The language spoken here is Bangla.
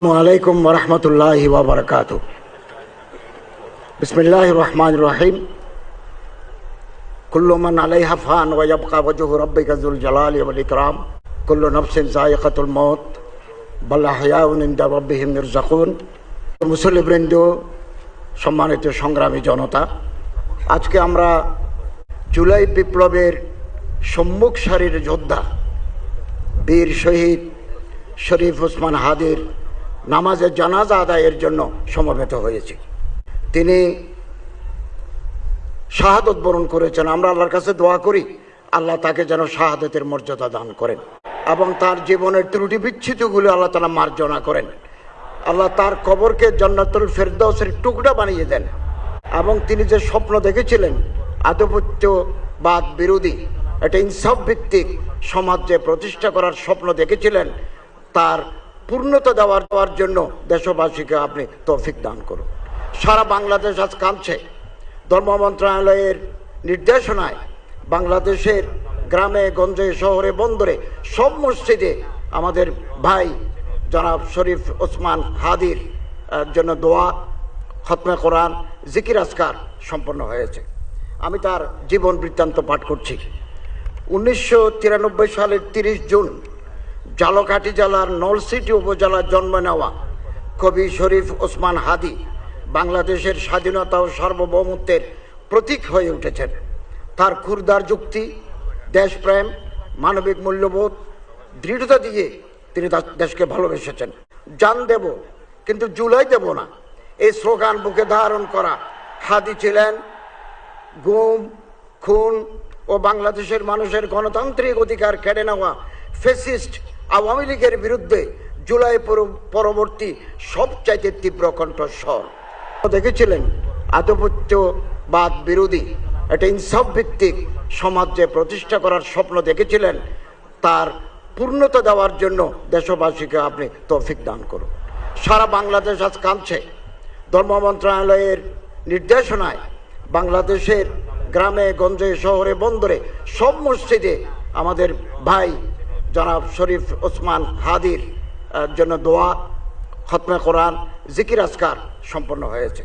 আসসালামু ওয়া রাহমাতুল্লাহি ওয়া বারাকাতুহু। বিসমিল্লাহির রহমানির রহিম। কুল্লু মান আলাইহা ফান ওয়া ইয়াবকা ওয়াজহু রাব্বিকা যুল জালালি ওয়াল ইকরাম। কুল্লু নাফসিন যায়িকাতুল মাউত বাল আহইয়াউন ইনদা রাব্বিহিম ইরযাকুন। মুসল্লিবৃন্দ, সম্মানিত সংগ্রামী জনতা, আজকে আমরা জুলাই বিপ্লবের সম্মুখ সারির যোদ্ধা বীর শহীদ শরীফ ওসমান হাদির নামাজের জানাজা আদায়ের জন্য সমবেত হয়েছি। তিনি শাহাদত বরণ করেছেন। আমরা আল্লাহর কাছে দোয়া করি আল্লাহ তাকে যেন শাহাদতের মর্যাদা দান করেন এবং তার জীবনের ত্রুটি বিচ্ছুতিগুলো আল্লাহ তাআলা মার্জনা করেন। আল্লাহ তার কবরকে জান্নাতুল ফেরদাউসের টুকরা বানিয়ে দেন এবং তিনি যে স্বপ্ন দেখেছিলেন আধিপত্যবাদ বিরোধী একটা ইনসাফ ভিত্তিক সমাজ যে প্রতিষ্ঠা করার স্বপ্ন দেখেছিলেন, তার পূর্ণতা দেওয়ার জন্য দেশবাসীকে আপনি তৌফিক দান করুন। সারা বাংলাদেশ আজ কাঁদছে। ধর্ম মন্ত্রণালয়ের নির্দেশনায় বাংলাদেশের গ্রামে গঞ্জে শহরে বন্দরে সব মসজিদে আমাদের ভাই জনাব শরীফ ওসমান হাদির জন্য দোয়া, খতমে কোরআন, জিকির আজকার সম্পন্ন হয়েছে। আমি তার জীবন বৃত্তান্ত পাঠ করছি। 1993 সালের 30 জুন ঝালকাঠি জেলার নলছিটি উপজেলার জন্ম নেওয়া কবি শরীফ ওসমান হাদি বাংলাদেশের স্বাধীনতা ও সার্বভৌমত্বের প্রতীক হয়ে উঠেছেন। তার ক্ষুরদার যুক্তি, দেশপ্রেম, মানবিক মূল্যবোধ, দৃঢ়তা দিয়ে তিনি দেশকে ভালোবেসেছেন। জান দেব কিন্তু জুলাই দেব না, এই স্লোগান বুকে ধারণ করা হাদি ছিলেন গুম, খুন ও বাংলাদেশের মানুষের গণতান্ত্রিক অধিকার কেড়ে নেওয়া ফ্যাসিস্ট আওয়ামী লীগের বিরুদ্ধে জুলাই পরবর্তী সবচাইতে তীব্র কণ্ঠস্বর। দেখেছিলেন আধিপত্যবাদ বিরোধী একটা ইনসাফ ভিত্তিক সমাজ যে প্রতিষ্ঠা করার স্বপ্ন দেখেছিলেন, তার পূর্ণতা দেওয়ার জন্য দেশবাসীকে আপনি তৌফিক দান করুন। সারা বাংলাদেশ আজ কাঁদছে। ধর্ম মন্ত্রণালয়ের নির্দেশনায় বাংলাদেশের গ্রামে গঞ্জে শহরে বন্দরে সব মসজিদে আমাদের ভাই জনাব শরীফ ওসমান হাদির জন্য দোয়া, খতমে কোরআন, জিকির আজকার সম্পন্ন হয়েছে।